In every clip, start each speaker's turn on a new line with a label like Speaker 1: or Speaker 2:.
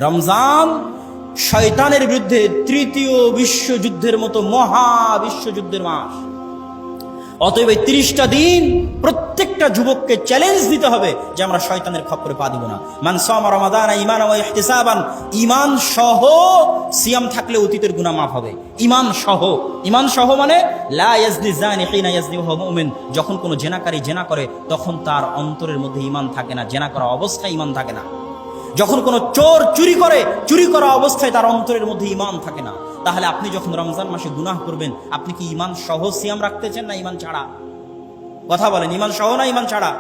Speaker 1: রমজান শয়তানের বিরুদ্ধে তৃতীয় বিশ্বযুদ্ধের মতো মহা বিশ্বযুদ্ধের মাস। অতএব 30টা দিন প্রত্যেকটা যুবককে চ্যালেঞ্জ দিতে হবে যে আমরা শয়তানের খপ্পরে পা দিব না। মান সামা রমাদানা ঈমানান ওয়া ইহতিসাবান, ঈমান সহ সিয়াম থাকলে অতীতের গুনাহ মাফ হবে। ঈমান সহ মানে লা ইয়াজনি জানি হিনা ইয়াজনি ওয়া হুয়া মুমিন। যখন কোনো জেনাকারী জেনা করে তখন তার অন্তরের মধ্যে ঈমান থাকে না, জেনা করা অবস্থায় ঈমান থাকে না। যখন কোনো চোর চুরি করা অবস্থায় তার অন্তরের মধ্যে ঈমান থাকে না। তাহলে আপনি যখন রমজান মাসে গুনাহ করবেন, আপনি কি ঈমান সহ সিয়াম রাখতে চান না ঈমান ছাড়া? কথা বলেন, ঈমান সহ না ঈমান ছাড়া?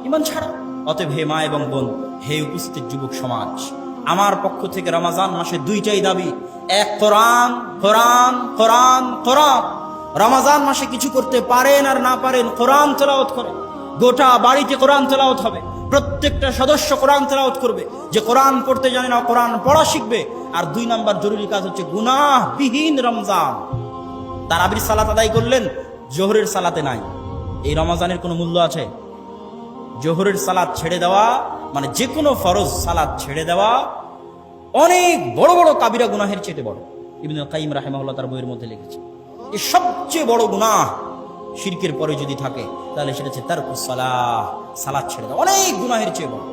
Speaker 1: ঈমান ছাড়া। অতএব হে মা এবং বোন, হে উপস্থিত যুবক সমাজ, আমার পক্ষ থেকে রমজান মাসে দুইটাই দাবি। এক, কোরআন কোরআন কোরআন কোরআন। রমজান মাসে কিছু করতে পারেন আর না পারেন, কোরআন তেলাওয়াত করেন। গোটা বাড়িতে কোরআন তেলাওয়াত হবে, প্রত্যেকটা সদস্য কোরআন তেলাওয়াত করবে। যে কোরআন পড়তে জানে না কোরআন পড়া শিখবে। আর 2 নাম্বার জরুরি কাজ হচ্ছে গুনাহবিহীন রমজান। তারাবির সালাত আদায় করলেন, জোহরের সালাতে নাই। এই রমজানের কোনো মূল্য আছে? জোহরের সালাত ছেড়ে দেওয়া মানে যে কোনো ফরজ সালাত ছেড়ে দেওয়া অনেক বড় বড় কাবিরা গুনাহের চেয়ে বড়। ইবনুল কাইয়িম রাহিমাহুল্লাহ তার বইয়ের মধ্যে লিখেছে, এই সবচেয়ে বড় গুনাহ শিরকের পরে যদি থাকে তাহলে সেটা হচ্ছে তারকুস সালাহ, সালাত ছেড়ে দেওয়া, অনেক গুনাহের চেয়ে বড়।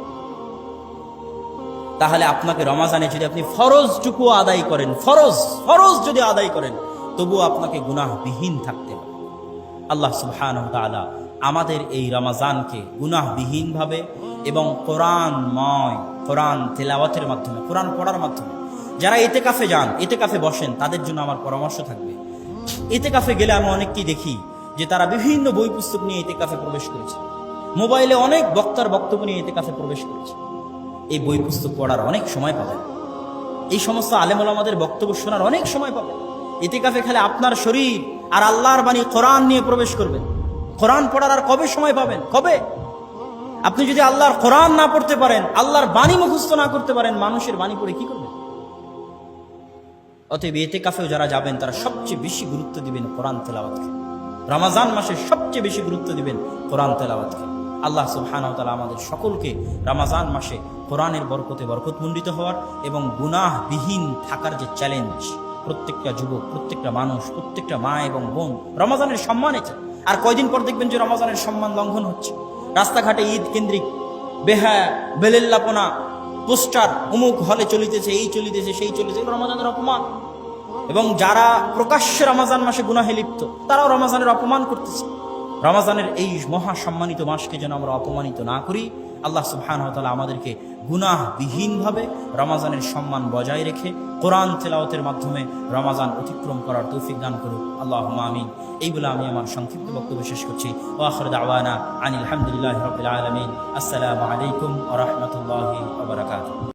Speaker 1: তাহলে আপনাকে রমজানে যদি আপনি ফরজটুকু আদায় করেন, ফরজ যদি আদায় করেন, তবুও আপনাকে গুনাহবিহীন থাকতে হবে। আল্লাহ সুবহানাহু ওয়া তাআলা আমাদের এই রমজানকে গুনাহবিহীন ভাবে এবং কোরআনময়, কোরআন তেলাওয়াতের মাধ্যমে, কোরআন পড়ার মাধ্যমে, যারা ইতিকাফে যান, ইতিকাফে বসেন, তাদের জন্য আমার পরামর্শ থাকবে। ইতিকাফে গেলে আমি অনেককেই দেখি যে তারা বিভিন্ন বই পুস্তক নিয়ে ইতিকাফে প্রবেশ করেছে, মোবাইলে অনেক বক্তার বক্তব্য নিয়ে ইতিকাফে প্রবেশ করেছে। এই বই পুস্তক পড়ার অনেক সময় পাবেন, এই সমস্ত আলেম ওলামাদের বক্তব্য শোনার অনেক সময় পাবেন। ইতিকাফে খেলে আপনার শরীর আর আল্লাহর বাণী কোরআন নিয়ে প্রবেশ করবেন। কোরআন পড়ার আর কবে সময় পাবেন? কবে? আপনি যদি আল্লাহর কোরআন না পড়তে পারেন, আল্লাহর বাণী মুখস্থ না করতে পারেন, মানুষের বাণী পড়ে কি করবেন? অতএব ইতিকাফেও যারা যাবেন তারা সবচেয়ে বেশি গুরুত্ব দিবেন কোরআন তেলাওয়াতকে। রমজান মাসে সবচেয়ে বেশি গুরুত্ব দিবেন কোরআন তেলাওয়াতকে। আল্লাহ সুবহানাহু ওয়া তাআলা আমাদের সকলকে রমজান মাসে কোরআনের বরকতে বরকতমণ্ডিত হওয়ার এবং গুনাহবিহীন থাকার যে চ্যালেঞ্জ, প্রত্যেকটা যুবক, প্রত্যেকটা মানুষ, প্রত্যেকটা মা এবং বোন রমজানের সম্মানে চায়। আর কয়দিন পর দেখবেন যে রমজানের সম্মান লঙ্ঘন হচ্ছে। রাস্তাঘাটে ঈদ কেন্দ্রিক বেহায়া বেলেল্লাপনা, পোস্টার, অমুক হলে চলিতেছে, এই চলিতেছে, সেই চলিতেছে, রমজানের অপমান। এবং যারা প্রকাশ্যে রমজান মাসে গুনাহে লিপ্ত, তারাও রমজানের অপমান করতেছে। রমজানের এই মহা সম্মানিত মাসকে যেন আমরা অপমানিত না করি। আল্লাহ সুবহানাহু ওয়া তাআলা আমাদেরকে গুনাহবিহীনভাবে রমজানের সম্মান বজায় রেখে কোরআন তেলাওয়াতের মাধ্যমে রমজান অতিক্রম করার তৌফিক দান করুন। আল্লাহুম্মা আমিন। এই বলে আমি আমার সংক্ষিপ্ত বক্তব্য শেষ করছি। ওয়া আখিরু দাওয়ানা আনিল হামদুলিল্লাহি রাব্বিল আলামিন। আসসালামু আলাইকুম ওয়া রাহমাতুল্লাহি ওয়া বারাকাতুহু।